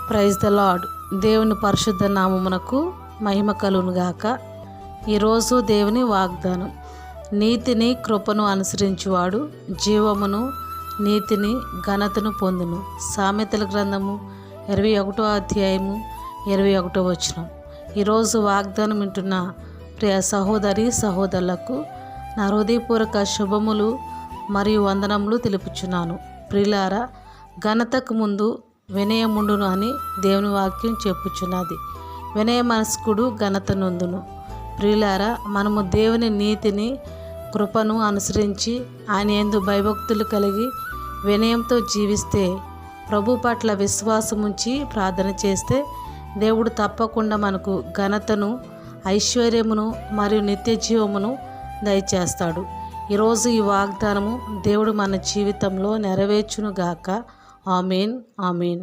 Praise the lord. దేవుని పరిశుద్ధ నామమునకు మహిమ కలుగునుగాక. ఈరోజు దేవుని వాగ్దానం, నీతిని కృపను అనుసరించువాడు జీవమును నీతిని ఘనతను పొందును. సామెతల గ్రంథము 21వ అధ్యాయము 21వ వచనం. ఈరోజు వాగ్దానం వింటున్న ప్రియ సహోదరి సహోదరులకు నా హృదయపూర్వక శుభములు మరియు వందనములు తెలుపుచున్నాను. ప్రియులారా, ఘనతకు ముందు వినయముండును అని దేవుని వాక్యం చెప్పుచున్నది. వినయ మనస్కుడు ఘనత నొందును. ప్రియులారా, మనము దేవుని నీతిని కృపను అనుసరించి ఆయన యందు భయభక్తులు కలిగి వినయంతో జీవిస్తే, ప్రభు పట్ల విశ్వాసం ఉంచి ప్రార్థన చేస్తే దేవుడు తప్పకుండా మనకు ఘనతను, ఐశ్వర్యమును మరియు నిత్య జీవమును దయచేస్తాడు. ఈరోజు ఈ వాగ్దానము దేవుడు మన జీవితంలో నెరవేర్చునుగాక. ఆమేన్, ఆమేన్.